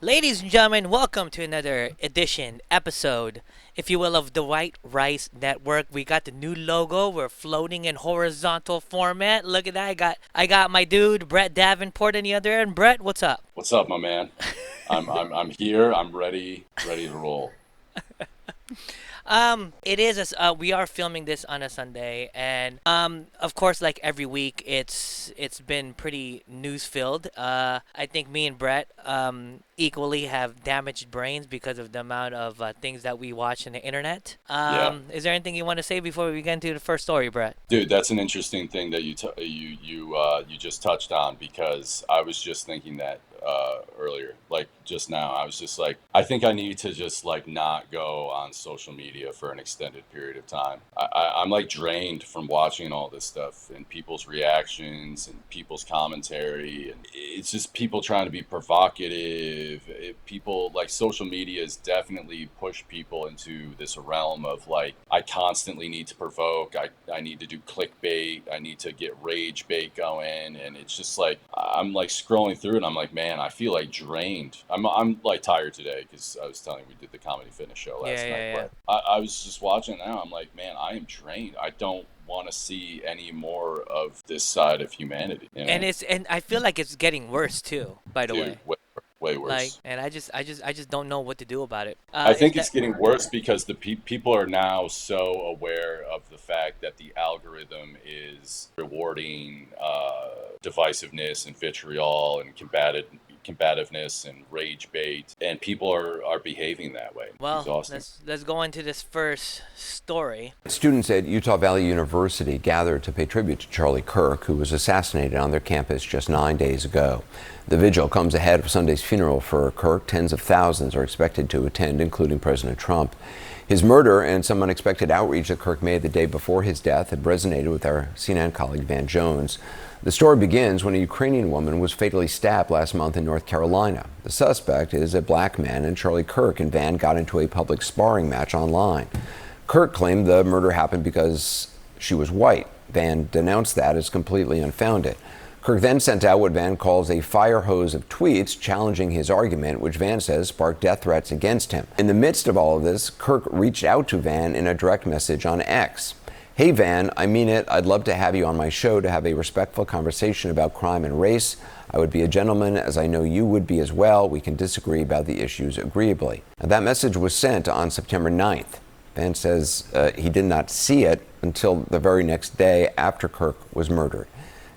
Ladies and gentlemen, welcome to another episode, if you will, of the White Rice Network. We got the new logo. We're floating in horizontal format. Look at that. I got my dude Brett Davenport on the other end. Brett, what's up? What's up, my man? I'm here. I'm ready to roll. We are filming this on a Sunday, and of course, like every week, it's been pretty news filled. I think me and Brett equally have damaged brains because of the amount of things that we watch on the internet. Yeah, Is there anything you want to say before we get into the first story, Brett? dude, that's an interesting thing that you just touched on because I was just thinking that earlier, like just now. I was just like, I think I need to just like not go on social media for an extended period of time. I'm like drained from watching all this stuff and people's reactions and people's commentary, and it's just people trying to be provocative. People like social media has definitely pushed people into this realm of like, I constantly need to provoke. I need to do clickbait. I need to get rage bait going, and it's just like I'm like scrolling through and I'm like, man, I feel like drained. I'm like tired today because I was telling you we did the comedy fitness show last night. Yeah. But I was just watching it now. I'm like, man, I am drained. I don't want to see any more of this side of humanity. You know? And I feel like it's getting worse too. By the Dude, way, way worse. like, and I just don't know what to do about it. I think it's getting worse because the people are now so aware of the fact that the algorithm is rewarding divisiveness and vitriol and combativeness and rage bait, and people are behaving that way. Well, Exhausting. let's go into this first story. Students at Utah Valley University gathered to pay tribute to Charlie Kirk, who was assassinated on their campus just 9 days ago. The vigil comes ahead of Sunday's funeral for Kirk. Tens of thousands are expected to attend, including President Trump. His murder and some unexpected outreach that Kirk made the day before his death had resonated with our CNN colleague Van Jones. The story begins when a Ukrainian woman was fatally stabbed last month in North Carolina. The suspect is a black man, and Charlie Kirk and Van got into a public sparring match online. Kirk claimed the murder happened because she was white. Van denounced that as completely unfounded. Kirk then sent out what Van calls a fire hose of tweets challenging his argument, which Van says sparked death threats against him. In the midst of all of this, Kirk reached out to Van in a direct message on X. Hey Van, I mean it. I'd love to have you on my show to have a respectful conversation about crime and race. I would be a gentleman, as I know you would be as well. We can disagree about the issues agreeably. Now, that message was sent on September 9th. Van says he did not see it until the very next day after Kirk was murdered.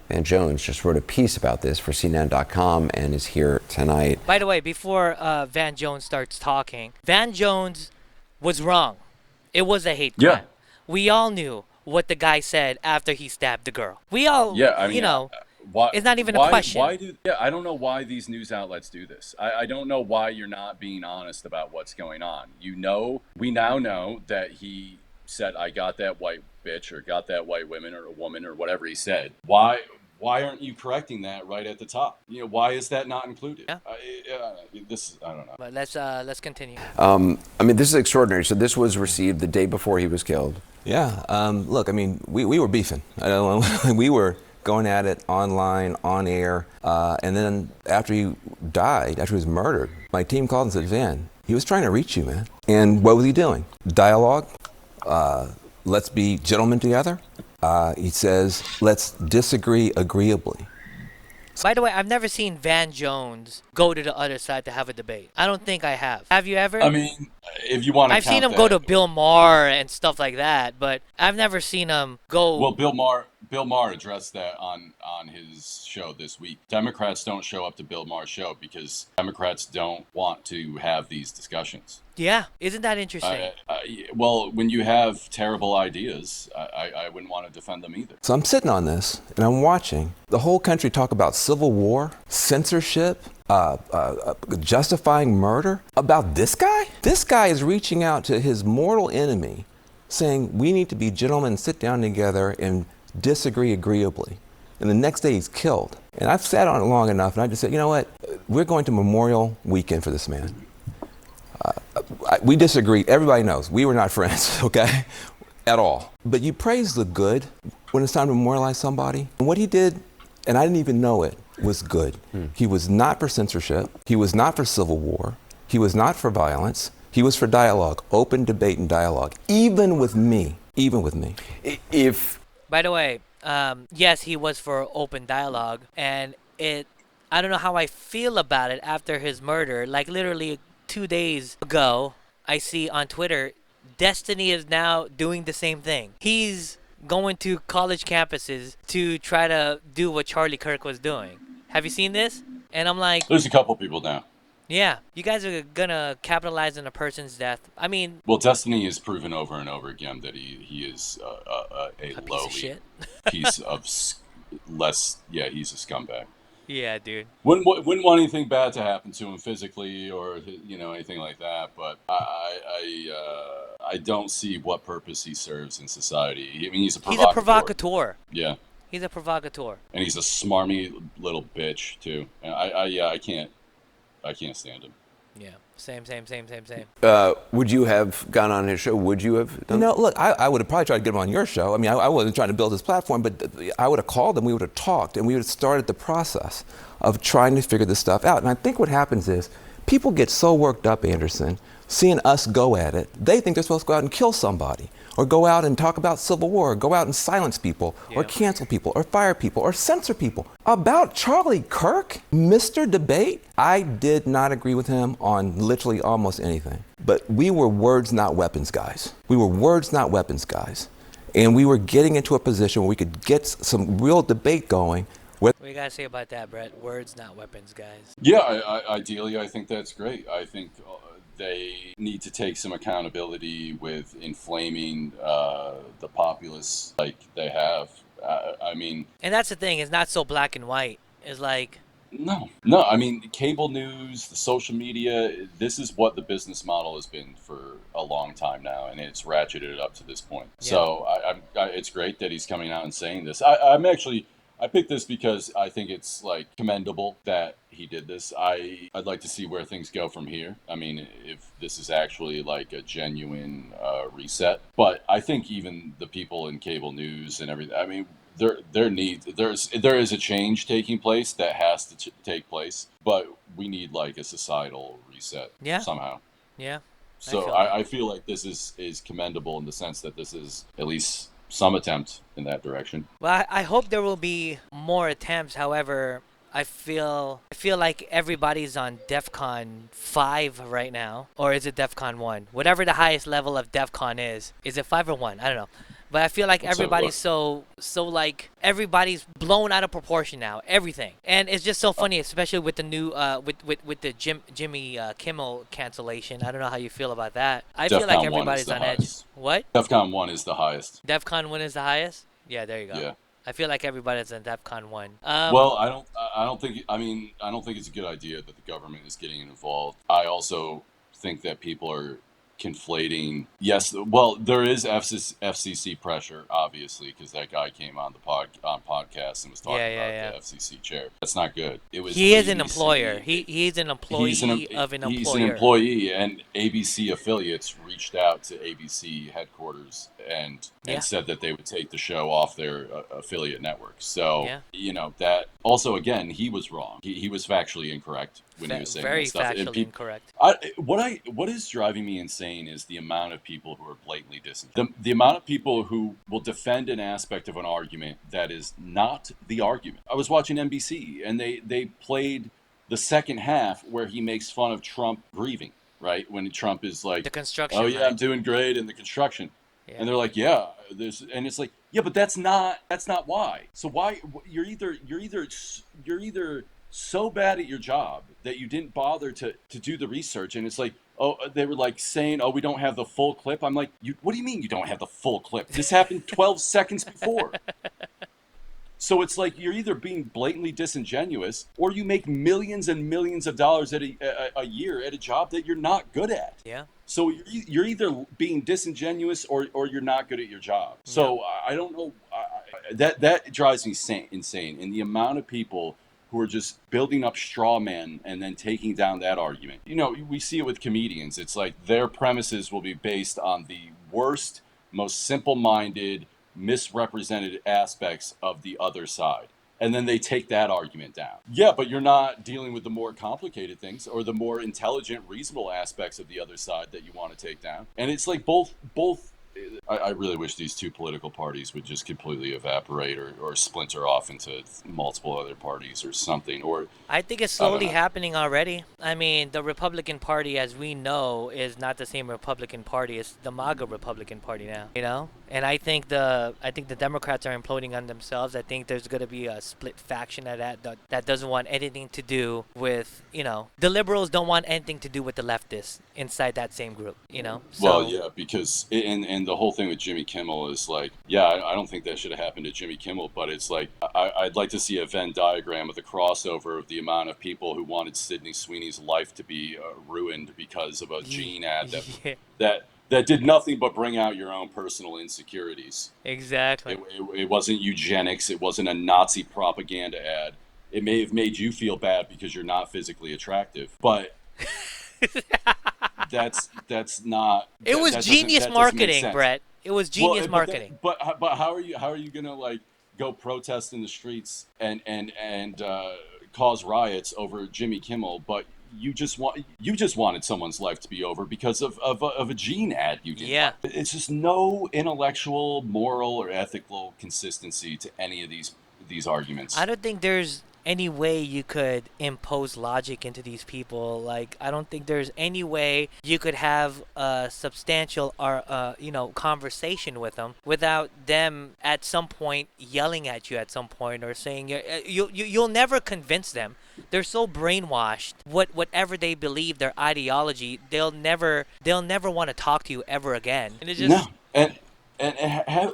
Van Jones just wrote a piece about this for CNN.com and is here tonight. By the way, before Van Jones starts talking, Van Jones was wrong. It was a hate crime. Yeah. We all knew what the guy said after he stabbed the girl. We all, Yeah, I mean, you know, why, it's not even a question. I don't know why these news outlets do this. I don't know why you're not being honest about what's going on. We now know that he said, I got that white bitch, or got that white woman or a woman, or whatever he said. Why aren't you correcting that right at the top? Why is that not included? Yeah. I don't know. But let's continue. I mean, this is extraordinary. So this was received the day before he was killed. Yeah. Look, I mean, we were beefing. I don't know. We were going at it online, on air. And then after he died, after he was murdered, my team called and said, Van, he was trying to reach you, man. And what was he doing? Dialogue. Let's be gentlemen together. He says, let's disagree agreeably. By the way, I've never seen Van Jones go to the other side to have a debate. I don't think I have. Have you ever? I mean, if you want to I've seen him go to Bill Maher and stuff like that, but I've never seen him go. Well, Bill Maher addressed that on his show this week. Democrats don't show up to Bill Maher's show because Democrats don't want to have these discussions. Yeah, isn't that interesting? Well, when you have terrible ideas, I wouldn't want to defend them either. So I'm sitting on this and I'm watching the whole country talk about civil war, censorship, justifying murder about this guy. This guy is reaching out to his mortal enemy saying we need to be gentlemen, sit down together and disagree agreeably. And the next day he's killed. And I've sat on it long enough and I just said, you know what? We're going to Memorial Weekend for this man. We disagree. Everybody knows we were not friends, okay, at all. But you praise the good when it's time to memorialize somebody. And what he did, and I didn't even know it, was good. He was not for censorship. He was not for civil war. He was not for violence. He was for dialogue, open debate and dialogue, even with me. Even with me. If By the way, yes, he was for open dialogue, and I don't know how I feel about it after his murder. Like literally 2 days ago, I see on Twitter, Destiny is now doing the same thing. He's going to college campuses to try to do what Charlie Kirk was doing. Have you seen this? And I'm like, There's a couple people now. yeah, you guys are gonna capitalize on a person's death. I mean, Well, Destiny has proven over and over again that he is a a piece of lowly shit. piece of less. Yeah, he's a scumbag. Yeah, dude. Wouldn't want anything bad to happen to him physically or anything like that. But I don't see what purpose he serves in society. I mean, he's a He's a provocateur. provocateur. Yeah, He's a provocateur. and he's a smarmy little bitch too. And I can't stand him. Yeah. Same. would you have gone on his show? Would you have done? Look, I would have probably tried to get him on your show. I mean, I wasn't trying to build his platform, but I would have called him, we would have talked, and we would have started the process of trying to figure this stuff out. And I think what happens is people get so worked up, Anderson, seeing us go at it, they think they're supposed to go out and kill somebody, or go out and talk about civil war, or go out and silence people, or Yeah. cancel people, or fire people, or censor people. About Charlie Kirk, Mr. Debate, I did not agree with him on literally almost anything. But we were words, not weapons guys. We were words, not weapons guys. And we were getting into a position where we could get some real debate going. What do you guys say about that, Brett? Words, not weapons, guys. Yeah, ideally, I think that's great. I think they need to take some accountability with inflaming the populace like they have. I mean, And that's the thing. It's not so black and white. It's like, no. I mean, cable news, the social media, this is what the business model has been for a long time now, and it's ratcheted up to this point. Yeah. So it's great that he's coming out and saying this. I picked this because I think it's like commendable that he did this. I'd like to see where things go from here. I mean, if this is actually like a genuine reset. But I think even the people in cable news and everything, I mean, there is a change taking place that has to take place, but we need like a societal reset Yeah. somehow. yeah. So feel I feel like this is commendable in the sense that this is at least some attempt in that direction. Well, I hope there will be more attempts. However, I feel like everybody's on DEFCON 5 right now, or is it DEFCON 1? Whatever the highest level of DEFCON is it 5 or 1? I don't know. But I feel like everybody's so like everybody's blown out of proportion now. Everything, and it's just so funny, especially with the new with the Jimmy Kimmel cancellation. I don't know how you feel about that. I feel like DEFCON 1 is everybody's the on edge. highest. What? DEFCON 1 is the highest. DEFCON 1 is the highest? Yeah, there you go. Yeah. I feel like everybody's on DEFCON 1. Well, I don't think it's a good idea that the government is getting involved. I also think that people are conflating. Yes, well, there is FCC pressure, obviously, because that guy came on podcast and was talking about the FCC chair. That's not good. He is an employer. He's an employee of an employer. He's an employee, and ABC affiliates reached out to ABC headquarters and said that they would take the show off their affiliate network. So that also, again, he was wrong. He was factually incorrect when he was saying very that stuff. factually incorrect. What is driving me insane is the amount of people who are blatantly disingenuous. The amount of people who will defend an aspect of an argument that is not the argument. I was watching NBC and they played the second half where he makes fun of Trump grieving, right? When Trump is like, the construction. "Oh yeah, right? I'm doing great in the construction." Yeah. And they're like, "Yeah, and it's like, "Yeah, but that's not why." So why you're either so bad at your job that you didn't bother to do the research, and it's like, oh, they were like saying, "Oh, we don't have the full clip." I'm like, what do you mean you don't have the full clip? This happened 12 seconds before. So it's like you're either being blatantly disingenuous, or you make millions and millions of dollars a year at a job that you're not good at. Yeah. So you're either being disingenuous or you're not good at your job. So I don't know. That drives me insane. And the amount of people who are just building up straw men and then taking down that argument. We see it with comedians. It's like their premises will be based on the worst, most simple-minded, misrepresented aspects of the other side. And then they take that argument down. Yeah, but you're not dealing with the more complicated things or the more intelligent, reasonable aspects of the other side that you want to take down. And it's like both. I really wish these two political parties would just completely evaporate or splinter off into multiple other parties or something. Or I think it's I don't slowly know. happening already. I mean, the Republican Party, as we know, is not the same Republican Party. It's the MAGA Republican Party now. You know, and I think the Democrats are imploding on themselves. I think there's going to be a split faction of that doesn't want anything to do with, the liberals don't want anything to do with the leftists inside that same group. Well, So yeah, because and the whole thing with Jimmy Kimmel is like, yeah, I don't think that should have happened to Jimmy Kimmel, but it's like I'd like to see a Venn diagram of the crossover of the amount of people who wanted Sydney Sweeney's life to be ruined because of a gene ad yeah, that did nothing but bring out your own personal insecurities. exactly. It wasn't eugenics. It wasn't a Nazi propaganda ad. It may have made you feel bad because you're not physically attractive, but that's not It was genius that doesn't make marketing, sense. Brett. It was Well, genius marketing. but how are you gonna like go protest in the streets and cause riots over Jimmy Kimmel? But you just wanted someone's life to be over because of a gene ad you didn't Yeah. like. It's just no intellectual, moral, or ethical consistency to any of these arguments. I don't think there's any way you could impose logic into these people. Like, I don't think there's any way you could have a substantial or conversation with them without them at some point yelling at you at some point or saying you'll never convince them. They're so brainwashed. Whatever they believe, their ideology, they'll never want to talk to you ever again. And it's No, just and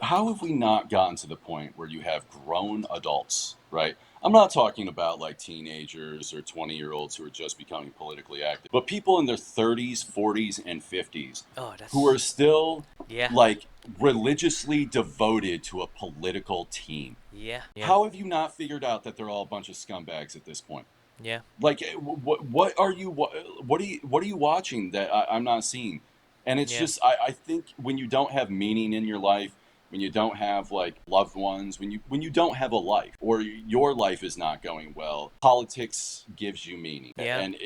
how have we not gotten to the point where you have grown adults, right? I'm not talking about like teenagers or 20-year-olds who are just becoming politically active, but people in their 30s, 40s, and 50s oh, who are that's still yeah, like religiously devoted to a political team. yeah, yeah, How have you not figured out that they're all a bunch of scumbags at this point? yeah, Like, what are you watching that I'm not seeing? And it's yeah, just, I think when you don't have meaning in your life, when you don't have like loved ones, when you don't have a life or your life is not going well, politics gives you meaning, yeah. and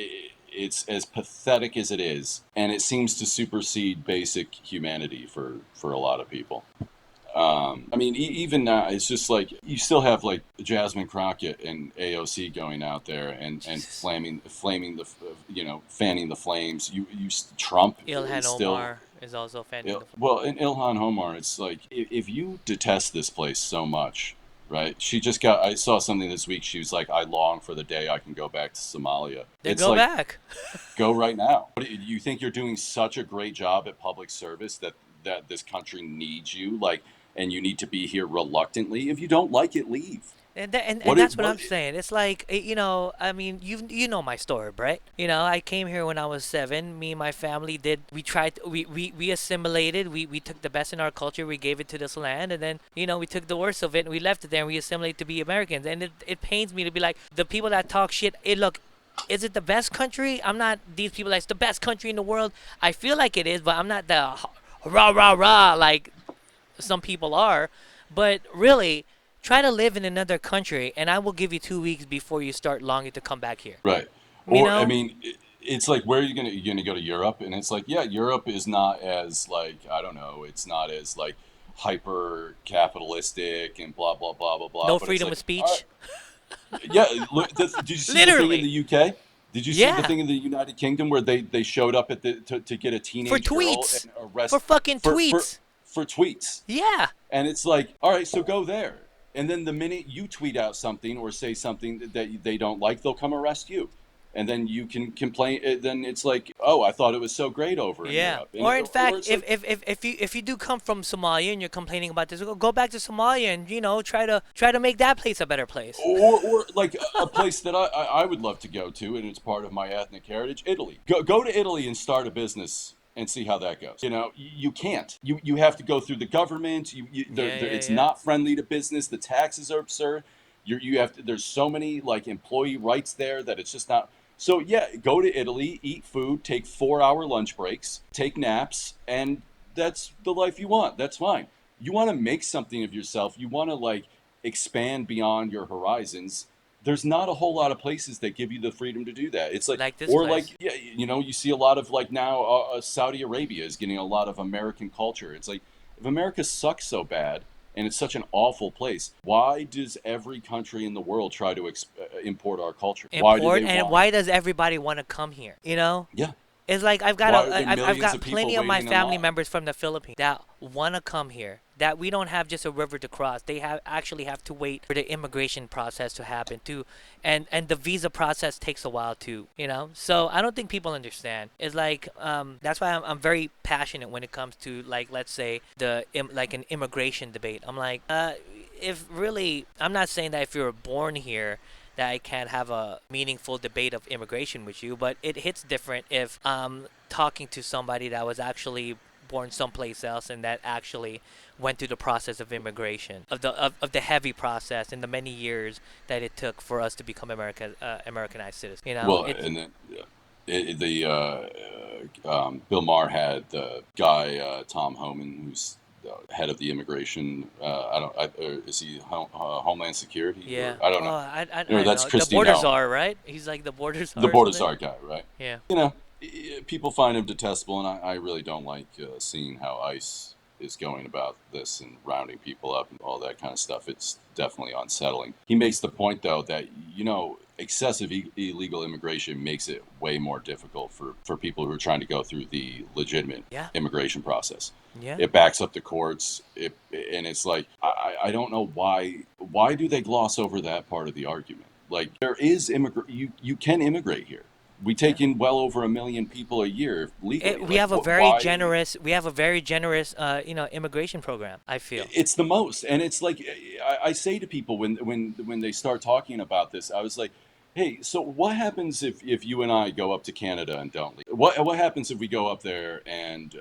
it's as pathetic as it is, and it seems to supersede basic humanity for a lot of people. I mean, even now, it's just like you still have like Jasmine Crockett and AOC going out there and Jesus. flaming the, fanning the flames. Trump Ilhan is still, Omar is also fanning the. well, in Ilhan Omar, it's like if you detest this place so much, right? I saw something this week. She was like, I long for the day I can go back to Somalia. Then It's go like, back. go right now. You think you're doing such a great job at public service that this country needs you, like, and you need to be here reluctantly. If you don't like it, leave. And What it that's what what I'm saying. It's like, I mean, you know my story, Brett. I came here when I was 7. Me and my family we tried, we assimilated. We took the best in our culture. We gave it to this land, and then, we took the worst of it and we left it there and we assimilated to be Americans. And it pains me to be like, the people that talk shit, look, is it the best country? I'm not these people that's the best country in the world. I feel like it is, but I'm not the rah rah rah like some people are. But really, try to live in another country, and I will give you 2 weeks before you start longing to come back here. Right. You Or I know? mean, it's like, where are you gonna go to Europe? And it's like, yeah, Europe is not as like, I don't know, it's not as like hyper capitalistic and blah blah blah blah blah. No But it's freedom like, of all speech. right, yeah. Look, did you see the thing in Literally. the UK? Did you see the Yeah. thing in the United Kingdom where they showed up to get a For teenage girl tweets. and For arrest fucking tweets. for tweets? Yeah. And it's like, all right, so go there. And then the minute you tweet out something or say something that they don't like, they'll come arrest you. And then you can complain. Then it's like, oh, I thought it was so great over in Yeah. Europe. Or in Or fact, it's if like, if you do come from Somalia and you're complaining about this, go back to Somalia and try to make that place a better place. or like a place that I would love to go to, and it's part of my ethnic heritage, Italy. Go to Italy and start a business and see how that goes. You can't. You have to go through the government. Yeah, yeah, It's yeah. not friendly to business. The taxes are absurd. You have to. There's so many like employee rights there that it's just not. So yeah, go to Italy, eat food, take 4-hour lunch breaks, take naps, and that's the life you want. That's fine. You want to make something of yourself. You want to like expand beyond your horizons, there's not a whole lot of places that give you the freedom to do that. It's like this or place. like, yeah, you know, you see a lot of like now Saudi Arabia is getting a lot of American culture. It's like, if America sucks so bad and it's such an awful place, why does every country in the world try to import our culture? Why do they want? Why does everybody want to come here? You know? Yeah. It's like I've Why are got there I've millions got of people plenty of my waiting in family line? members from the Philippines that want to come here. That we don't have just a river to cross. They actually have to wait for the immigration process to happen too, and the visa process takes a while too. You know, so I don't think people understand. It's like that's why I'm very passionate when it comes to, like, let's say like an immigration debate. I'm like, if really, I'm not saying that if you're born here that I can't have a meaningful debate of immigration with you, but it hits different if I'm talking to somebody that was actually born someplace else and that actually went through the process of immigration, of the heavy process and the many years that it took for us to become Americanized citizens. You know, Well, and then Bill Maher had the guy Tom Homan, who's head of the immigration. Is he Homeland Security? yeah. Or, I don't know. I No, don't that's know. The Christine border Allen. czar, right? He's like the border czar. The or border something? czar guy, right? Yeah. You know, people find him detestable, and I really don't like seeing how ICE is going about this and rounding people up and all that kind of stuff. It's definitely unsettling. He makes the point, though, that, you know, excessive illegal immigration makes it way more difficult for people who are trying to go through the legitimate immigration process. Yeah. It backs up the courts, and it's like, I don't know why do they gloss over that part of the argument? Like, there is you can immigrate here. We take in well over 1 million people a year legally. We have a very generous immigration program, I feel. It's the most. And it's like, I say to people when they start talking about this, I was like, hey, so what happens if you and I go up to Canada and don't leave? What happens if we go up there and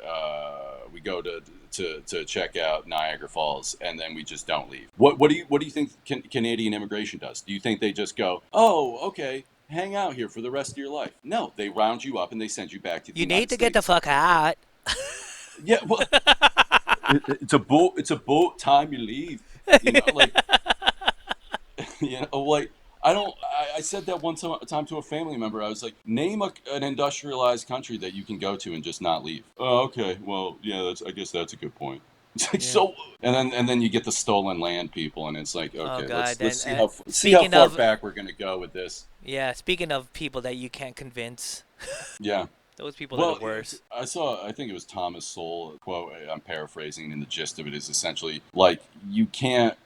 we go to check out Niagara Falls and then we just don't leave? What do you think Canadian immigration does? Do you think they just go, oh, okay, hang out here for the rest of your life? No, they round you up and they send you back to the United States. You need to get the fuck out. Yeah, well, it's a boat time you leave. You know, like, like, I said that one time to a family member. I was like, name an industrialized country that you can go to and just not leave. Oh, okay. Well, yeah, I guess that's a good point. It's like, so, and then you get the stolen land people, and it's like, okay, let's see how far back we're gonna go with this. Yeah, speaking of people that you can't convince. Yeah. Those people are the worst. I think it was Thomas Sowell quote, I'm paraphrasing, and the gist of it is essentially like, you can't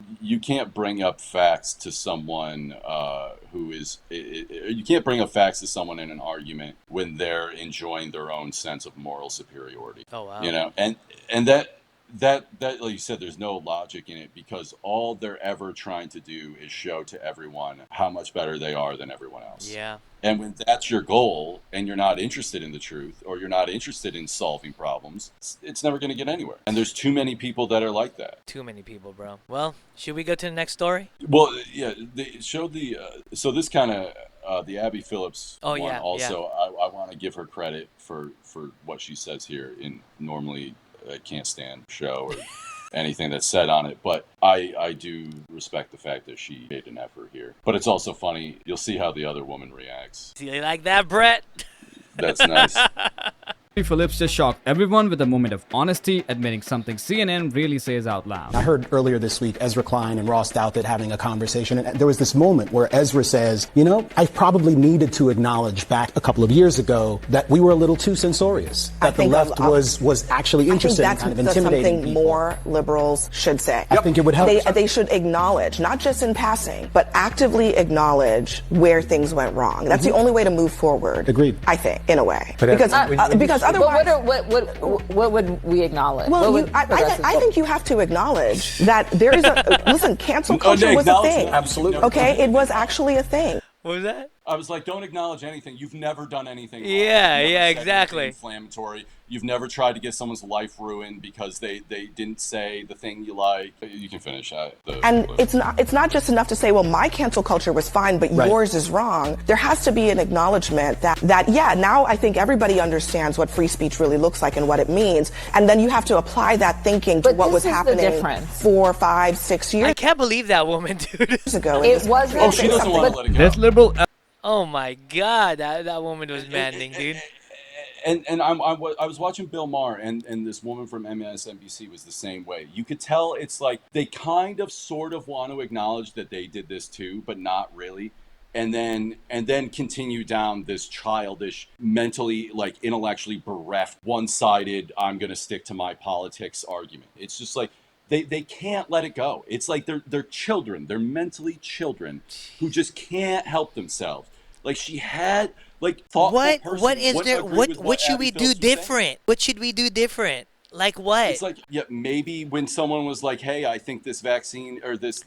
bring up facts to someone you can't bring up facts to someone in an argument when they're enjoying their own sense of moral superiority. Oh, wow. You know, and that like you said, there's no logic in it, because all they're ever trying to do is show to everyone how much better they are than everyone else. Yeah. And when that's your goal and you're not interested in the truth, or you're not interested in solving problems, it's never going to get anywhere. And there's too many people that are like that. Too many people, bro. Well, should we go to the next story? Well, yeah, they showed so this kind of, the Abby Phillips one also, yeah. I want to give her credit for what she says here. Normally, I can't stand show or anything that's said on it, but I do respect the fact that she made an effort here. But it's also funny. You'll see how the other woman reacts. Do you like that, Brett? That's nice. Phillips just shocked everyone with a moment of honesty, admitting something CNN really says out loud. I heard earlier this week Ezra Klein and Ross Douthat having a conversation, and there was this moment where Ezra says, you know, I probably needed to acknowledge back a couple of years ago that we were a little too censorious, that the left was actually interested in kind of intimidating something people. More liberals should say. I think it would help. They should acknowledge, not just in passing, but actively acknowledge where things went wrong. That's the only way to move forward. Agreed. I think, in a way, But because otherwise. What would we acknowledge? Well, I think you have to acknowledge that there is listen, cancel culture was a thing. Absolutely. Okay, it was actually a thing. What was that? I was like, don't acknowledge anything. You've never done anything wrong. Yeah, You've never yeah, said anything exactly. inflammatory. You've never tried to get someone's life ruined because they didn't say the thing you like. You can finish that. And it's not just enough to say, well, my cancel culture was fine, but yours is wrong. There has to be an acknowledgement that yeah, now I think everybody understands what free speech really looks like and what it means. And then you have to apply that thinking to what was happening 4, 5, 6 years I can't believe that woman, dude. ago. It wasn't. Oh, she doesn't want to let it go. This liberal. Oh my God, that woman was maddening, dude. And I was watching Bill Maher, and this woman from MSNBC was the same way. You could tell it's like they kind of sort of want to acknowledge that they did this too, but not really. And then continue down this childish, mentally, like intellectually bereft, one-sided, I'm going to stick to my politics argument. It's just like they can't let it go. It's like they're children. They're mentally children who just can't help themselves. Like she had like thoughtful person. What is there? What should Abby we do Phillips was saying. different? What should we do different? Like what? It's like, yeah, maybe when someone was like, "Hey, I think this vaccine or this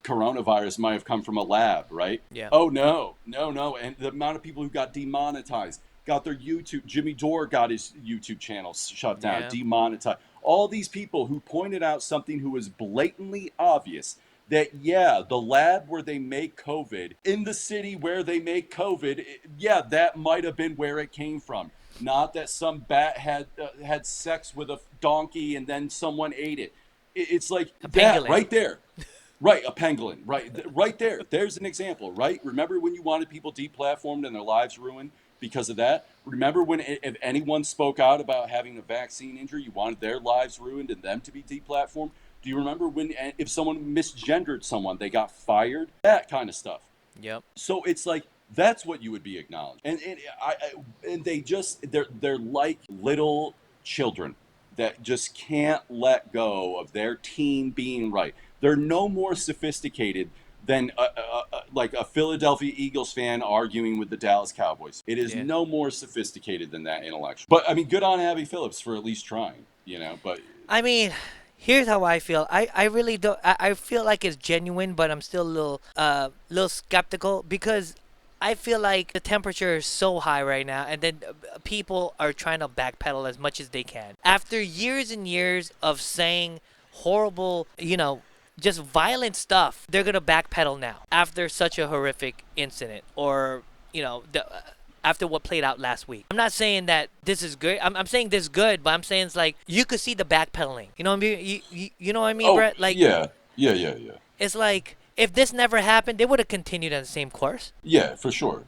coronavirus might have come from a lab," right? Yeah. Oh no, and the amount of people who got demonetized, got their YouTube. Jimmy Dore got his YouTube channel shut down, demonetized. All these people who pointed out something who was blatantly obvious. That, yeah, the lab where they make COVID, in the city where they make COVID, yeah, that might have been where it came from. Not that some bat had sex with a donkey and then someone ate it. It's like that right there. Right, a pangolin. Right there. There's an example, right? Remember when you wanted people deplatformed and their lives ruined because of that? Remember when if anyone spoke out about having a vaccine injury, you wanted their lives ruined and them to be deplatformed? Do you remember when if someone misgendered someone, they got fired? That kind of stuff. Yep. So it's like that's what you would be acknowledged, and they just they're like little children that just can't let go of their team being right. They're no more sophisticated than like a Philadelphia Eagles fan arguing with the Dallas Cowboys. It is no more sophisticated than that intellectual. But I mean, good on Abby Phillips for at least trying, you know. But I mean, here's how I feel. I really don't. I feel like it's genuine, but I'm still a little skeptical because I feel like the temperature is so high right now, and then people are trying to backpedal as much as they can. After years and years of saying horrible, just violent stuff, they're gonna backpedal now after such a horrific incident, or after what played out last week. I'm not saying that this is good. I'm saying this is good, but I'm saying it's like you could see the backpedaling. You know what I mean? You know what I mean, Brett? Like yeah. It's like if this never happened, they would have continued on the same course. Yeah, for sure.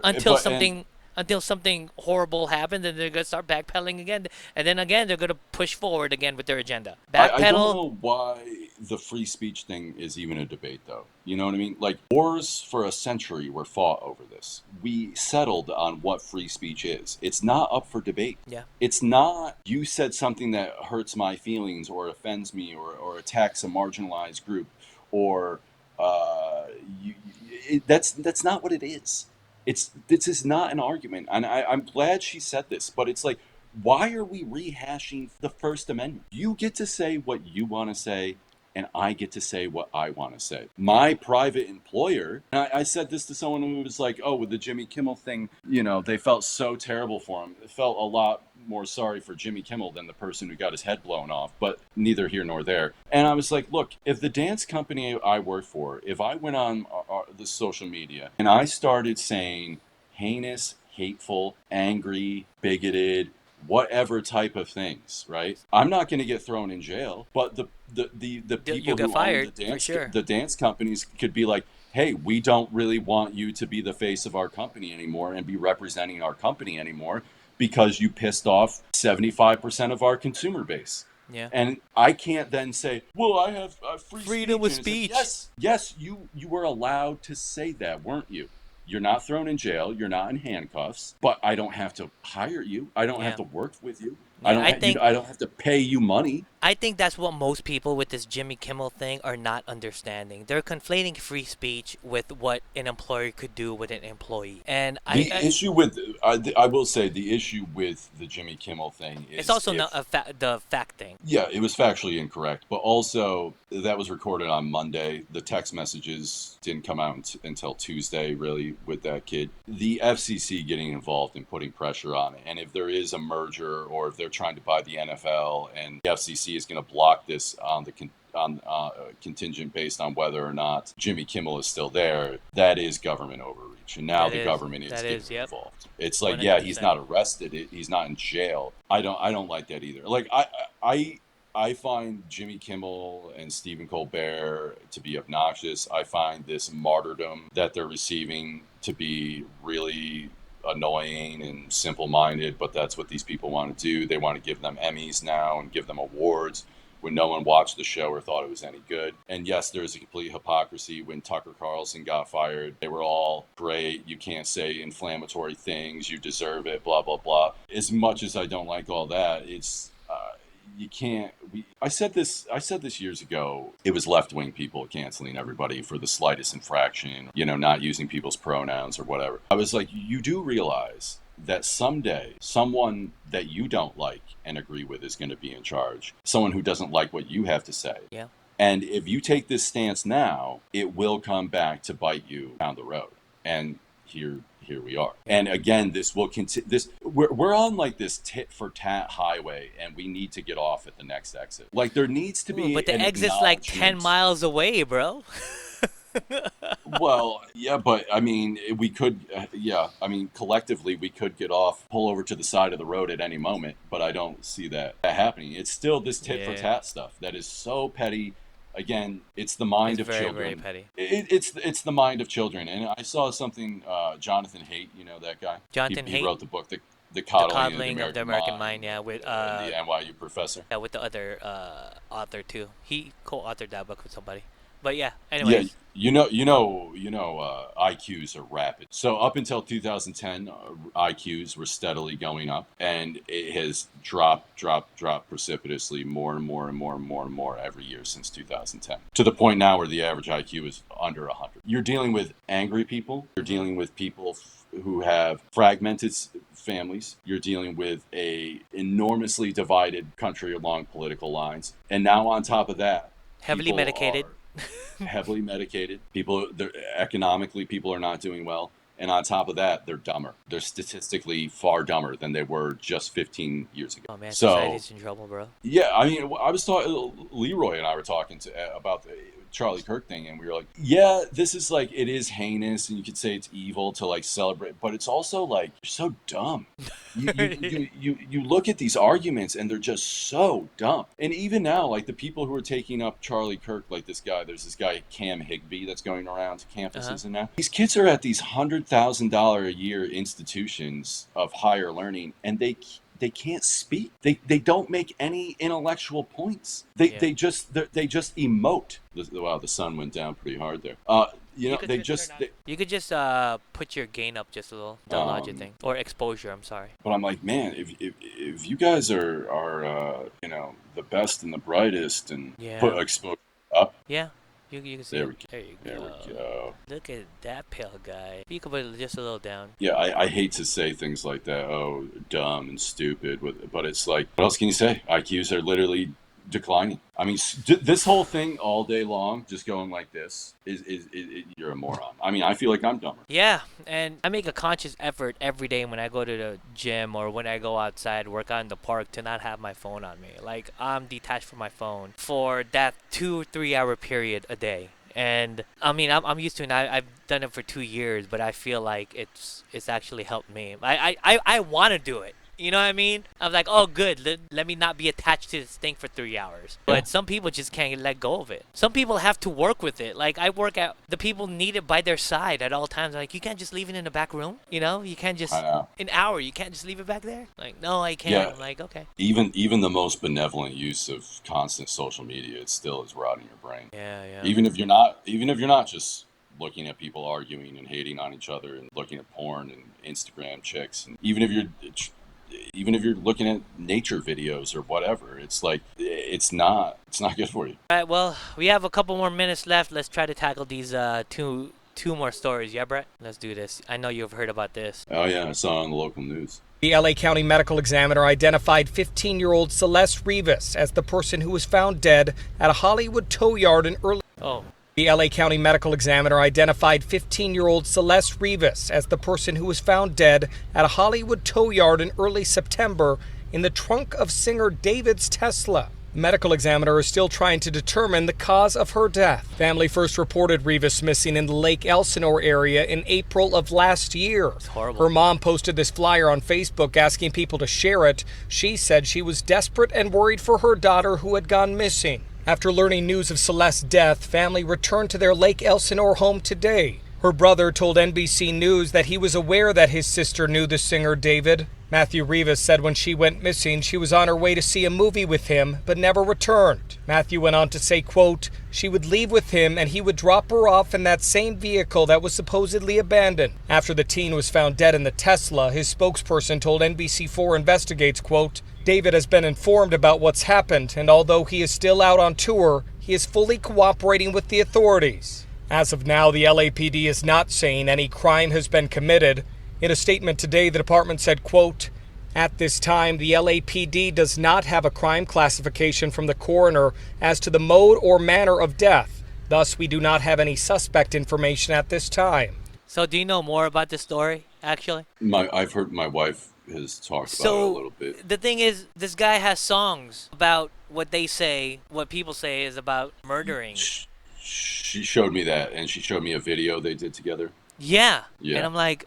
Until something horrible happened, and they're gonna start backpedaling again, and then again they're gonna push forward again with their agenda. I don't know why the free speech thing is even a debate, though. You know what I mean? Like wars for a century were fought over this. We settled on what free speech is. It's not up for debate. Yeah. It's not you said something that hurts my feelings or offends me or attacks a marginalized group or that's not what it is. This is not an argument, and I'm glad she said this, but it's like, why are we rehashing the First Amendment? You get to say what you want to say, and I get to say what I want to say. My private employer, and I said this to someone who was like, oh, with the Jimmy Kimmel thing, they felt so terrible for him. It felt a lot more sorry for Jimmy Kimmel than the person who got his head blown off, but neither here nor there. And I was like, look, if the dance company I work for, if I went on the social media and I started saying heinous, hateful, angry, bigoted, whatever type of things, right? I'm not going to get thrown in jail, but the people who fired, own the dance, for sure. The dance companies could be like, hey, we don't really want you to be the face of our company anymore and be representing our company anymore because you pissed off 75% of our consumer base. Yeah. And I can't then say, well, I have freedom of speech. Like, yes, you were allowed to say that, weren't you? You're not thrown in jail. You're not in handcuffs. But I don't have to hire you. I don't have to work with you. Yeah, I think I don't have to pay you money. I think that's what most people with this Jimmy Kimmel thing are not understanding. They're conflating free speech with what an employer could do with an employee. And The issue with I will say the issue with the Jimmy Kimmel thing it's is also not the fact thing. yeah, it was factually incorrect, but also that was recorded on Monday. The text messages didn't come out until Tuesday, really, with that kid. The FCC getting involved and putting pressure on it, and if there is a merger or if they're trying to buy the NFL, and the FCC is going to block this on the contingent based on whether or not Jimmy Kimmel is still there, that is government overreach, and now the government is getting involved. It's like, yeah, he's not arrested, he's not in jail. I don't like that either. Like I find Jimmy Kimmel and Stephen Colbert to be obnoxious. I find this martyrdom that they're receiving to be really annoying and simple-minded, but that's what these people want to do. They want to give them Emmys now and give them awards when no one watched the show or thought it was any good. And yes, there's a complete hypocrisy. When Tucker Carlson got fired, they were all, great, you can't say inflammatory things, you deserve it, blah, blah, blah. As much as I don't like all that, it's you can't. I said this years ago. It was left-wing people canceling everybody for the slightest infraction, not using people's pronouns or whatever. I was like, you do realize that someday someone that you don't like and agree with is going to be in charge. Someone who doesn't like what you have to say. Yeah. And if you take this stance now, it will come back to bite you down the road. And here we are. And again, this will continue. We're on like this tit for tat highway, and we need to get off at the next exit. Like there needs to be. But the exit's like 10 miles away, bro. Well, yeah, but I mean, we could, I mean, collectively, we could get off, pull over to the side of the road at any moment, but I don't see that happening. It's still this tit for tat stuff that is so petty. Again, it's the mind of children. Very petty. It's the mind of children. And I saw something, Jonathan Haidt, that guy? Jonathan Haidt? He wrote the book, The Coddling of the American Mind, yeah, with the NYU professor. Yeah, with the other author too. He co-authored that book with somebody. But yeah, anyways. Yeah, IQs are rapid. So up until 2010, IQs were steadily going up, and it has dropped precipitously more and more every year since 2010. To the point now where the average IQ is under 100. You're dealing with angry people. You're dealing with people who have fragmented families. You're dealing with a enormously divided country along political lines. And now on top of that, heavily medicated. Heavily medicated. People are not doing well. And on top of that, they're dumber. They're statistically far dumber than they were just 15 years ago. Oh man, society's in trouble, bro. Yeah, I mean, I was talking, Leroy and I were talking about the Charlie Kirk thing, and we were like, yeah, this is like, it is heinous, and you could say it's evil to like celebrate, but it's also like, you're so dumb. You look at these arguments, and they're just so dumb. And even now, like the people who are taking up Charlie Kirk, like there's this guy Cam Higbee that's going around to campuses and now. These kids are at these $100,000 a year institutions of higher learning, and they can't speak. They don't make any intellectual points. They just emote. Wow, the sun went down pretty hard there. You could just put your gain up just a little, the logic thing, or exposure. I'm sorry. But I'm like, man, if you guys are the best and the brightest, and put exposure up. Yeah. You can see there there we go. Look at that pale guy. You can put it just a little down. Yeah, I hate to say things like that. Oh, dumb and stupid. But it's like, what else can you say? IQs are literally declining. I mean, this whole thing all day long, just going like this, is you're a moron. I mean, I feel like I'm dumber. Yeah, and I make a conscious effort every day when I go to the gym or when I go outside, work out in the park, to not have my phone on me. Like, I'm detached from my phone for that 2-3 hour period a day. And I mean, I'm used to it. I've done it for 2 years, but I feel like it's actually helped me. I want to do it. You know what I mean? I'm like, oh, good. Let me not be attached to this thing for 3 hours. But some people just can't let go of it. Some people have to work with it. Like, I work out. The people need it by their side at all times. Like, you can't just leave it in the back room. You can't just, an hour, you can't just leave it back there. Like, no, I can't. Yeah. I'm like, okay. Even the most benevolent use of constant social media, it still is rotting your brain. Yeah. Even if you're not just looking at people arguing and hating on each other and looking at porn and Instagram chicks, and even if you're even if you're looking at nature videos or whatever, it's like it's not good for you. All right, well, we have a couple more minutes left. Let's try to tackle these two more stories. Yeah, Brett? Let's do this. I know you've heard about this. Oh yeah, I saw it on the local news. The LA County Medical Examiner identified 15-year-old Celeste Rivas as the person who was found dead at a Hollywood tow yard in early... Oh. The LA County Medical Examiner identified 15-year-old Celeste Rivas as the person who was found dead at a Hollywood tow yard in early September in the trunk of singer David's Tesla. The medical examiner is still trying to determine the cause of her death. Family first reported Rivas missing in the Lake Elsinore area in April of last year. It's horrible. Her mom posted this flyer on Facebook asking people to share it. She said she was desperate and worried for her daughter who had gone missing. After learning news of Celeste's death, family returned to their Lake Elsinore home today. Her brother told NBC News that he was aware that his sister knew the singer David. Matthew Rivas said when she went missing, she was on her way to see a movie with him, but never returned. Matthew went on to say, quote, she would leave with him and he would drop her off in that same vehicle that was supposedly abandoned. After the teen was found dead in the Tesla, his spokesperson told NBC4 Investigates, quote, David has been informed about what's happened, and although he is still out on tour, he is fully cooperating with the authorities. As of now, the LAPD is not saying any crime has been committed. In a statement today, the department said, quote, at this time, the LAPD does not have a crime classification from the coroner as to the mode or manner of death. Thus, we do not have any suspect information at this time. So do you know more about this story, actually? I've heard my wife has talked about it a little bit. The thing is, this guy has songs about what they say, what people say is about murdering. She showed me that, and she showed me a video they did together. Yeah. Yeah. And I'm like,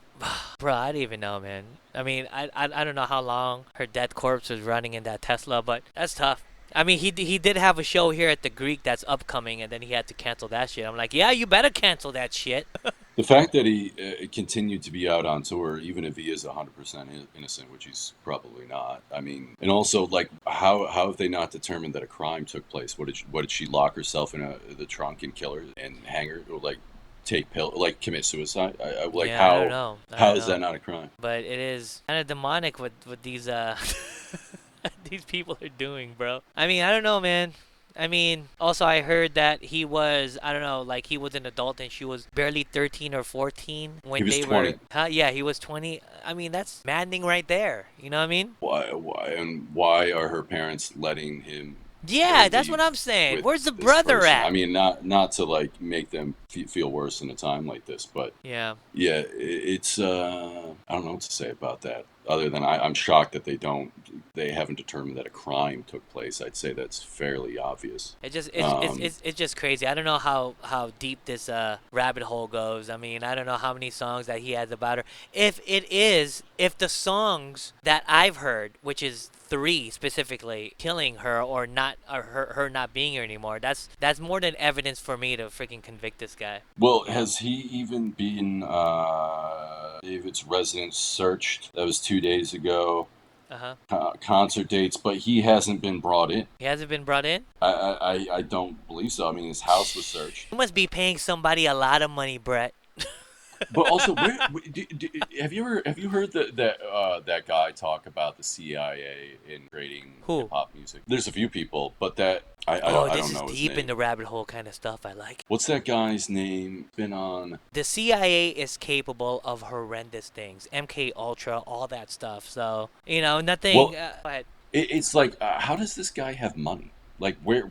bro, I don't even know, man. I mean, I don't know how long her dead corpse was running in that Tesla, but that's tough. I mean, he did have a show here at the Greek that's upcoming, and then he had to cancel that shit. I'm like, yeah, you better cancel that shit. The fact that he continued to be out on tour, even if he is 100% innocent, which he's probably not. I mean, and also, like, how have they not determined that a crime took place? What did she lock herself in the trunk and kill her and hang her, or like take pill, like commit suicide? I don't know. How is that not a crime? But it is kind of demonic what these these people are doing, bro. I mean, I don't know, man. I mean, also I heard that he was, I don't know, like he was an adult and she was barely 13 or 14 when He was they 20. were. Huh? Yeah, he was 20. I mean, that's maddening right there. You know what I mean? Why are her parents letting him? Yeah, that's what I'm saying. with Where's the this brother person? at? I mean, not to like make them feel worse in a time like this, but Yeah. yeah, it's I don't know what to say about that. Other than I'm shocked that they haven't determined that a crime took place. I'd say that's fairly obvious. It's just crazy. I don't know how deep this rabbit hole goes. I mean, I don't know how many songs that he has about her. If the songs that I've heard, which is 3 specifically, killing her or not, or her not being here anymore, that's more than evidence for me to freaking convict this guy. Well, has he even been David's residence searched? That was 2 days ago. Concert dates, but he hasn't been brought in. He hasn't been brought in? I don't believe so. I mean, his house was searched. You must be paying somebody a lot of money, Brett. But also, have you heard that guy talk about the CIA in creating hip hop music? There's a few people, but that I don't know his name. This is deep in the rabbit hole kind of stuff. I like. What's that guy's name? Been on. The CIA is capable of horrendous things. MK Ultra, all that stuff. So nothing. Well, it's like, how does this guy have money? Like, where?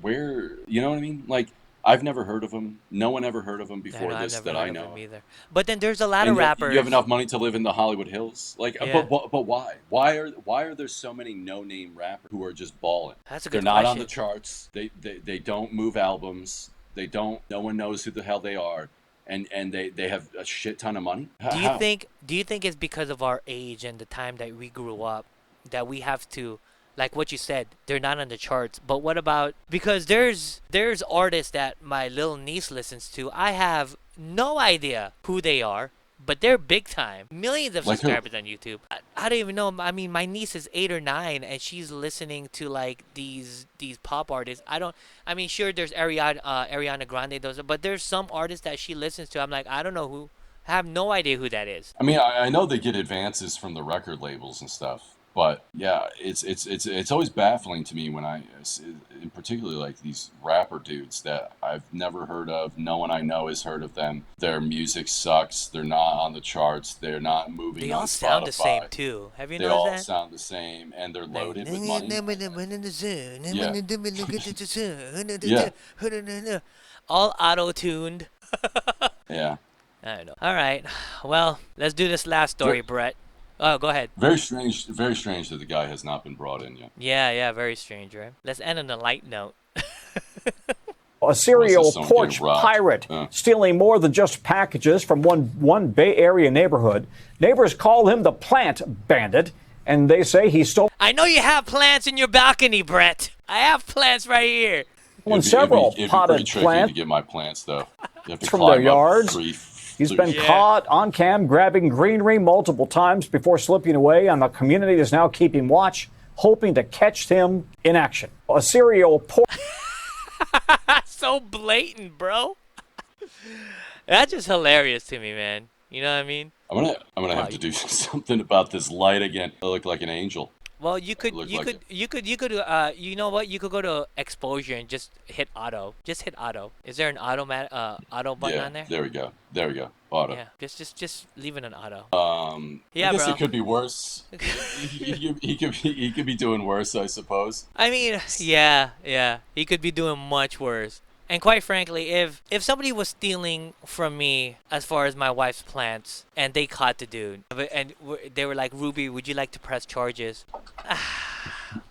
You know what I mean? Like, I've never heard of him. No one ever heard of him before this that I know. Either. But then there's a lot of rappers. You have enough money to live in the Hollywood Hills, like. Yeah. But why? Why are there so many no-name rappers who are just balling? That's a good They're not question. on the charts. They don't move albums. They don't. No one knows who the hell they are, and they have a shit ton of money. Do you think it's because of our age and the time that we grew up that we have to? Like what you said, they're not on the charts. But what about, because there's artists that my little niece listens to. I have no idea who they are, but they're big time. Millions of Like subscribers on YouTube. I don't even know. I mean, my niece is 8 or 9, and she's listening to like these pop artists. I mean, sure, there's Ariana Grande, but there's some artists that she listens to. I'm like, I don't know who. I have no idea who that is. I mean, I know they get advances from the record labels and stuff. But yeah, it's always baffling to me when in particular, like these rapper dudes that I've never heard of. No one I know has heard of them. Their music sucks. They're not on the charts. They're not moving They on all Spotify. sound the same too. Have you They noticed all that? sound the same, and they're Like, loaded with money. yeah. All auto-tuned. Yeah. I don't know. All right. Well, let's do this last story, Brett. Oh, go ahead. Very strange that the guy has not been brought in yet. Yeah, very strange, right? Let's end on a light note. A serial porch pirate stealing more than just packages from one Bay Area neighborhood. Neighbors call him the plant bandit, and they say he stole. I know you have plants in your balcony, Brett. I have plants right here. Several potted plants to get my plants, though. You have to from their yards. He's been caught on cam grabbing greenery multiple times before slipping away, and the community is now keeping watch, hoping to catch him in action. A serial So blatant, bro. That's just hilarious to me, man. You know what I mean? I'm gonna have to do something about this light again. I look like an angel. Well, you know what? You could go to exposure and just hit auto. Just hit auto. Is there an auto button on there? There we go. Auto. Yeah. Just leave it an auto. I guess it could be worse. he could be doing worse, I suppose. I mean, yeah. He could be doing much worse. And quite frankly, if somebody was stealing from me as far as my wife's plants, and they caught the dude, and they were like, "Ruby, would you like to press charges?"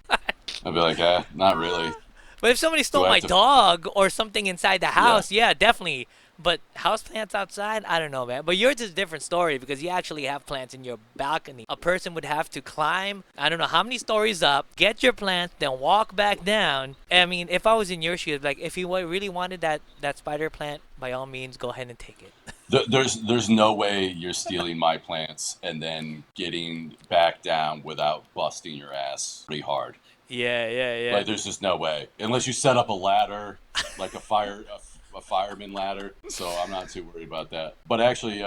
I'd be like, not really. But if somebody stole my dog or something inside the house, yeah, definitely. But house plants outside, I don't know, man. But yours is a different story because you actually have plants in your balcony. A person would have to climb, I don't know how many stories up, get your plants, then walk back down. I mean, if I was in your shoes, like, if he really wanted that spider plant, by all means, go ahead and take it. There's no way you're stealing my plants and then getting back down without busting your ass pretty hard. Yeah. Like, there's just no way. Unless you set up a ladder, like a fireman ladder, so I'm not too worried about that. But actually,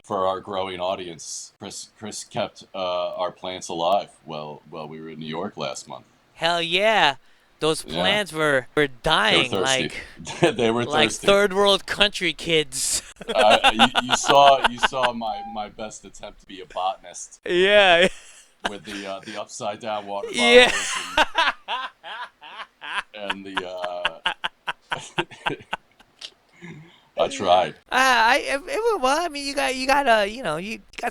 for our growing audience, Kris kept our plants alive while we were in New York last month. Hell yeah. Those plants were dying. They were thirsty. They were like thirsty. third world country kids. You saw my best attempt to be a botanist. Yeah. With the upside down water bottles. Yeah. And the I tried. It went well. I mean, you got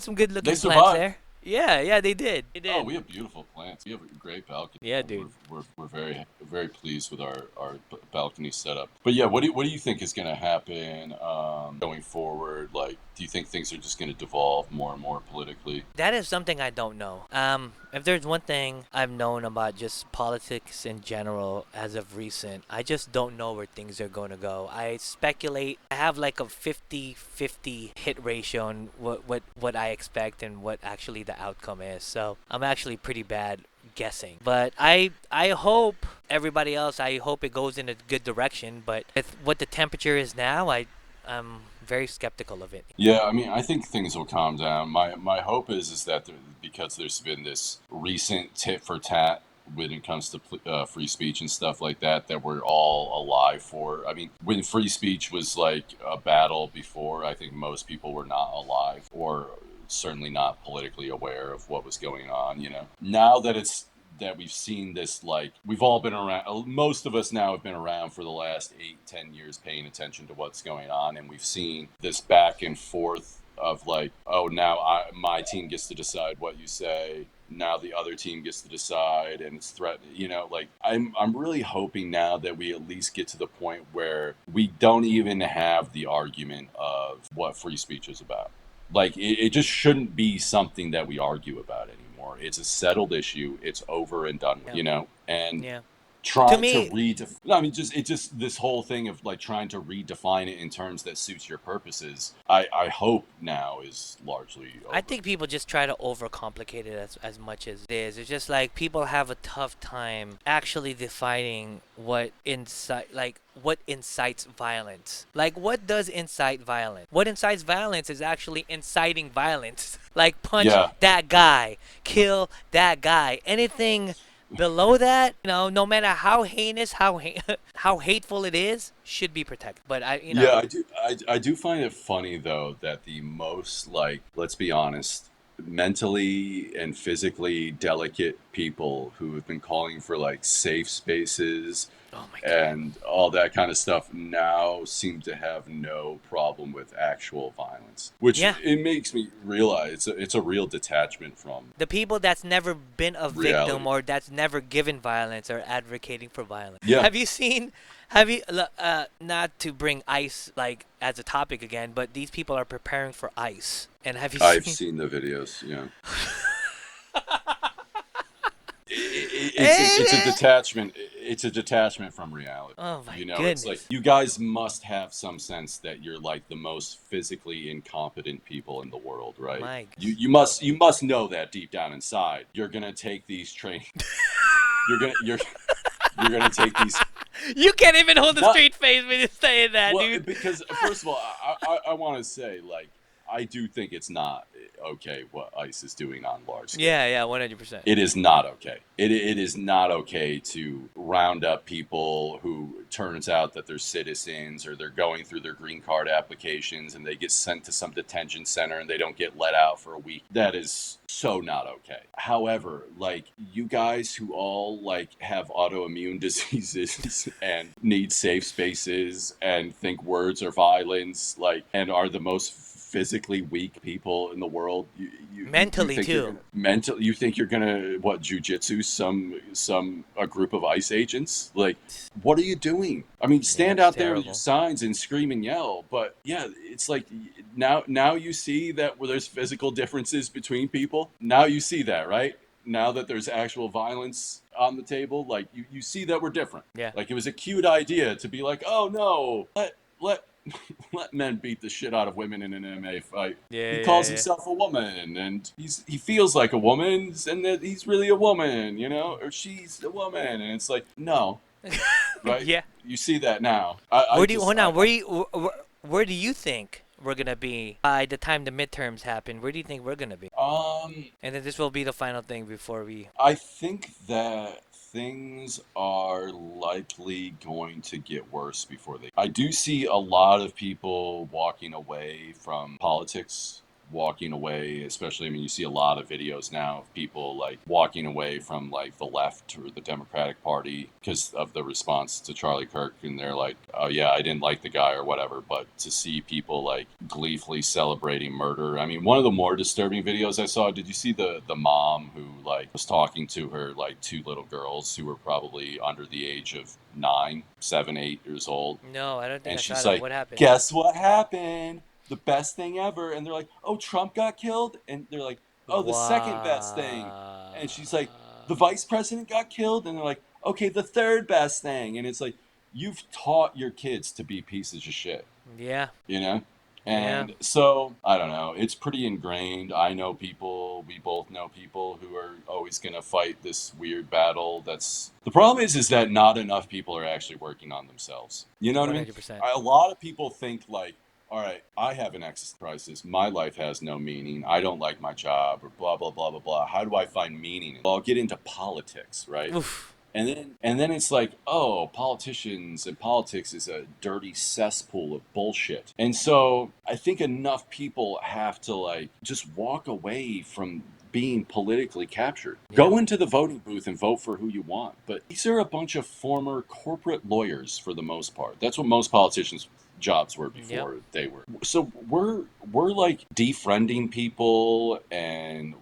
some good looking plants there. Yeah, they did. Oh, we have beautiful plants. We have a great balcony. Yeah, dude. We're very pleased with our balcony setup. But yeah, what do you think is going to happen going forward? Like, do you think things are just going to devolve more and more politically? That is something I don't know. If there's one thing I've known about just politics in general as of recent, I just don't know where things are going to go. I speculate. I have like a 50-50 hit ratio on what I expect and what actually the outcome is. So I'm actually pretty bad guessing. But I hope everybody else, I hope it goes in a good direction. But with what the temperature is now, I'm very skeptical of it. Yeah, I mean, I think things will calm down. My hope is that because there's been this recent tit for tat when it comes to free speech and stuff like that we're all alive for. I mean, when free speech was like a battle before, I think most people were not alive or certainly not politically aware of what was going on, you know. Now that we've seen this, like, we've all been around, most of us now have been around for the last 8-10 years paying attention to what's going on, and we've seen this back and forth of like, oh, now my team gets to decide what you say, now the other team gets to decide, and it's threatening, you know. Like, I'm really hoping now that we at least get to the point where we don't even have the argument of what free speech is about. Like, it just shouldn't be something that we argue about anymore. It's a settled issue. It's over and done with, you know? And trying to me, redefine. I mean, just this whole thing of like trying to redefine it in terms that suits your purposes. I hope now is largely over. I think people just try to overcomplicate it as much as it is. It's just like people have a tough time actually defining what incites violence. Like, what does incite violence? What incites violence is actually inciting violence. Like, punch that guy, kill that guy. Anything below that, no matter how heinous, how hateful it is, should be protected. But Yeah, I do find it funny though that the most, like, let's be honest, mentally and physically delicate people who have been calling for like safe spaces and all that kind of stuff now seem to have no problem with actual violence, which it makes me realize it's a real detachment from the people that's never been a reality. victim or that's never given violence or advocating for violence. Yeah. Have you not to bring ICE like as a topic again, but these people are preparing for ICE. And I've seen the videos, yeah. It's a detachment. It's a detachment from reality. Oh my goodness! It's like you guys must have some sense that you're like the most physically incompetent people in the world, right? You must know that deep down inside. You're gonna take these trainings. you're gonna take these. You can't even hold a straight face when you're saying that, dude. Because first of all, I want to say, like, I do think it's not okay what ICE is doing on large scale. Yeah, 100%. It is not okay. It is not okay to round up people who turns out that they're citizens or they're going through their green card applications and they get sent to some detention center and they don't get let out for a week. That is so not okay. However, like, you guys who all like have autoimmune diseases and need safe spaces and think words are violence, like, and are the most physically weak people in the world, mentally too. You think you're gonna jujitsu a group of ICE agents? Like, what are you doing? I mean, stand out there with your signs and scream and yell. But yeah, it's like now you see that where there's physical differences between people. Now you see that, right? Now that there's actual violence on the table, like you see that we're different. Yeah. Like, it was a cute idea to be like, oh no, let men beat the shit out of women in an MMA fight. Yeah, he calls himself a woman, and he feels like a woman, and that he's really a woman, or she's a woman, and it's like, no, right? Yeah. You see that now. Where do you think we're gonna be by the time the midterms happen? Where do you think we're gonna be? And then this will be the final thing before we. I think that things are likely going to get worse before they. I do see a lot of people walking away from politics, walking away, especially, I mean, you see a lot of videos now of people like walking away from like the left or the Democratic Party because of the response to Charlie Kirk, and they're like, oh yeah, I didn't like the guy or whatever. But to see people like gleefully celebrating murder, I mean, one of the more disturbing videos I saw, did you see the mom who like was talking to her like two little girls who were probably under the age of 9, 7, 8 years old? No, I don't think and I she's saw like, that. What happened? Guess what happened? The best thing ever. And they're like, oh, Trump got killed? And they're like, oh, the second best thing. And she's like, the vice president got killed? And they're like, okay, the third best thing. And it's like, you've taught your kids to be pieces of shit. Yeah. And so, I don't know, it's pretty ingrained. I know people, we both know people who are always going to fight this weird battle. The problem is that not enough people are actually working on themselves. You know what 100%. I mean? A lot of people think like, all right, I have an existential crisis. My life has no meaning. I don't like my job, or blah, blah, blah, blah, blah. How do I find meaning? Well, I'll get into politics, right? Oof. And then it's like, oh, politicians and politics is a dirty cesspool of bullshit. And so I think enough people have to like just walk away from being politically captured. Yeah. Go into the voting booth and vote for who you want. But these are a bunch of former corporate lawyers for the most part. That's what most politicians' jobs were before they were. So we're like defriending people and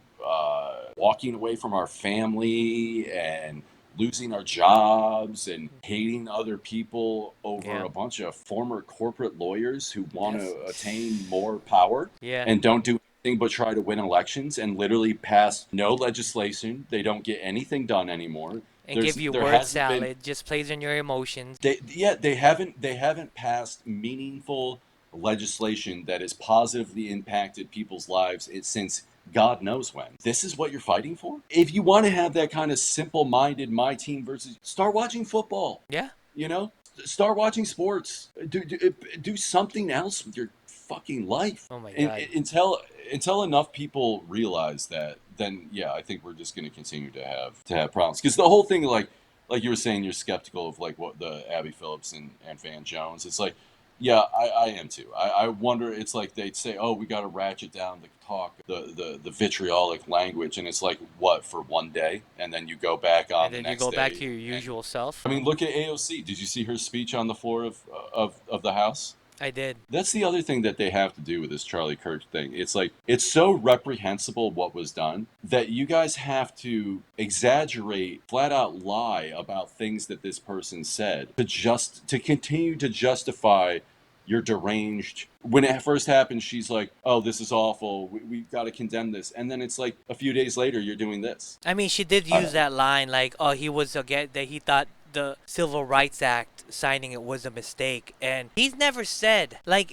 walking away from our family and losing our jobs and hating other people over a bunch of former corporate lawyers who want to attain more power and don't do anything but try to win elections and literally pass no legislation. They don't get anything done anymore. and give you there word hasn't been salad. Just plays on your emotions. they haven't passed meaningful legislation that has positively impacted people's lives since God knows when. This is what you're fighting for? If you want to have that kind of simple-minded my team versus, start watching football. Yeah. You know? Start watching sports. Do something else with your fucking life. Oh my And, God. until enough people realize that, then yeah, I think we're just going to continue to have problems. Because the whole thing, like you were saying, you're skeptical of like what the Abby Phillips and Van Jones. It's like, yeah, I am too. I wonder. It's like they'd say, oh, we got to ratchet down the talk, the vitriolic language, and it's like, what, for one day, and then you go back on And the then you next go day. back to your usual self. I mean, look at AOC. Did you see her speech on the floor of the House? I did. That's the other thing that they have to do with this Charlie Kirk thing. It's like, it's so reprehensible what was done that you guys have to exaggerate, flat out lie about things that this person said to continue to justify your deranged. When it first happened, she's like, oh, this is awful. We've got to condemn this. And then it's like a few days later, you're doing this. I mean, she did use that line like, oh, he was that he thought the Civil Rights Act signing it was a mistake, and he's never said, like,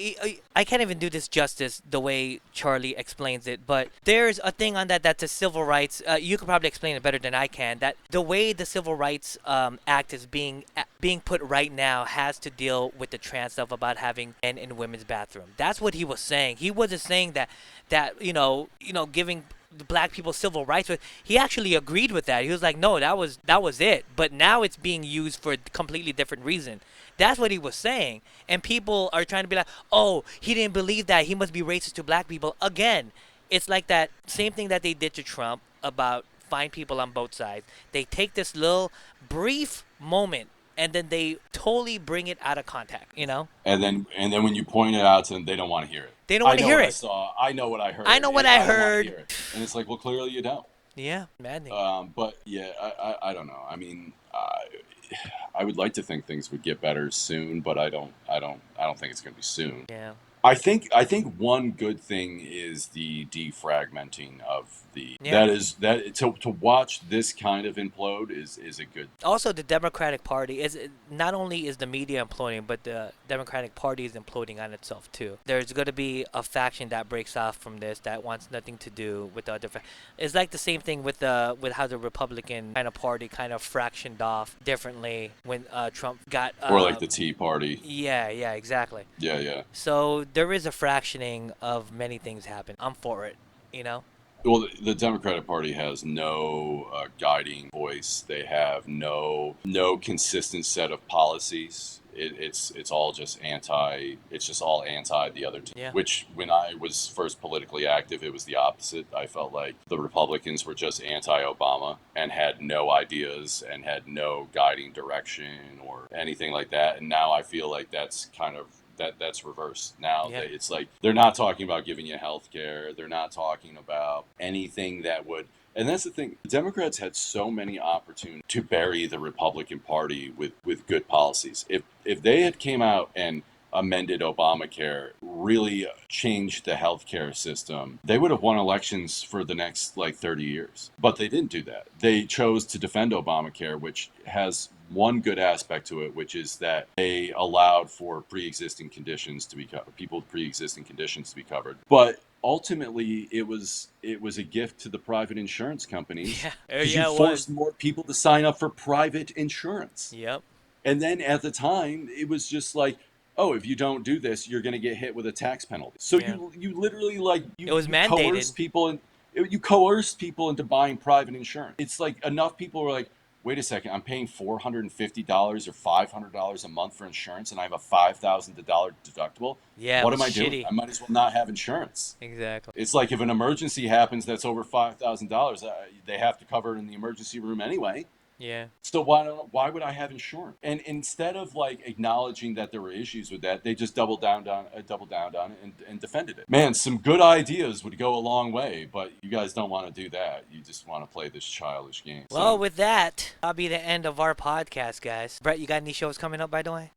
I can't even do this justice the way Charlie explains it, but there's a thing on that's a civil rights, you could probably explain it better than I can, that the way the Civil Rights Act is being put right now has to deal with the trans stuff about having men in women's bathroom. That's what he was saying. He wasn't saying that giving the black people civil rights. He actually agreed with that. He was like, no, that was it. But now it's being used for a completely different reason. That's what he was saying. And people are trying to be like, oh, he didn't believe that. He must be racist to black people. Again, it's like that same thing that they did to Trump about fine people on both sides. They take this little brief moment and then they totally bring it out of context, And then when you point it out to them, they don't want to hear it. They don't want to hear it. I saw. I know what I heard. I know what I heard. And it's like, well, clearly you don't. Yeah, maddening. But yeah, I don't know. I mean, I would like to think things would get better soon, but I don't think it's going to be soon. Yeah. I think one good thing is the defragmenting of the to watch this kind of implode is a good. Also, the Democratic Party is not only is the media imploding, but the Democratic Party is imploding on itself too. There's going to be a faction that breaks off from this that wants nothing to do with the other. It's like the same thing with how the Republican kind of party kind of fractioned off differently when Trump got or like the Tea Party. Yeah, exactly. Yeah. So there is a fractioning of many things happen. I'm for it, Well, the Democratic Party has no guiding voice. They have no consistent set of policies. It's all just anti. It's just all anti the other two. Yeah. Which, when I was first politically active, it was the opposite. I felt like the Republicans were just anti-Obama and had no ideas and had no guiding direction or anything like that. And now I feel like that's kind of. That's reversed now. Yeah. It's like they're not talking about giving you health care. They're not talking about anything that would. And that's the thing. The Democrats had so many opportunities to bury the Republican Party with good policies. If they had came out and amended Obamacare, really changed the healthcare system, they would have won elections for the next 30 years. But they didn't do that. They chose to defend Obamacare, which has one good aspect to it, which is that they allowed for pre-existing conditions to be covered, people with pre-existing conditions to be covered. But ultimately, it was a gift to the private insurance companies. You forced more people to sign up for private insurance. Yep. And then at the time, it was just like, oh, if you don't do this, you're going to get hit with a tax penalty. So you literally it was mandated. You coerced people into buying private insurance. It's like enough people were like, wait a second, I'm paying $450 or $500 a month for insurance, and I have a $5,000 deductible. Yeah, what am I doing? I might as well not have insurance. Exactly. It's like if an emergency happens that's over $5,000, they have to cover it in the emergency room anyway. Yeah. So why would I have insurance? And instead of acknowledging that there were issues with that, they just doubled down on it and defended it. Man, some good ideas would go a long way, but you guys don't want to do that. You just want to play this childish game. Well, with that, that'll be the end of our podcast, guys. Brett, you got any shows coming up, by the way?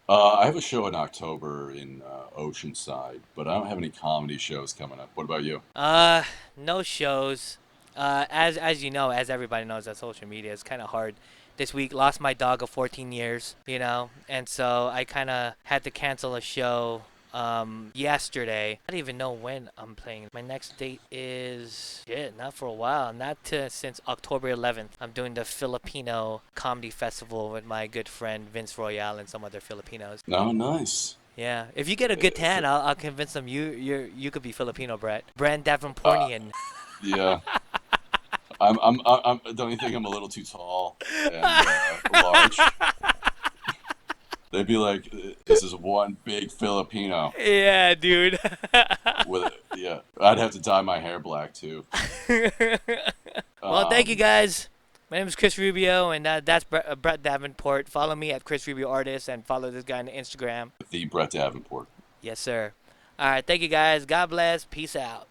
I have a show in October in Oceanside, but I don't have any comedy shows coming up. What about you? No shows. As you know, as everybody knows, that social media is kind of hard. This week, lost my dog of 14 years, and so I kind of had to cancel a show yesterday. I don't even know when I'm playing. My next date is not for a while, since October 11th. I'm doing the Filipino comedy festival with my good friend Vince Royale and some other Filipinos. Oh, nice. Yeah, if you get a good tan, I'll convince them you could be Filipino, Brett. Brand Davenportian. Yeah. Don't you think I'm a little too tall and large? They'd be like, "This is one big Filipino." Yeah, dude. I'd have to dye my hair black too. Well, thank you guys. My name is Kris Rubio, and that's Brett Davenport. Follow me at Kris Rubio Artist, and follow this guy on Instagram. The Brett Davenport. Yes, sir. All right, thank you guys. God bless. Peace out.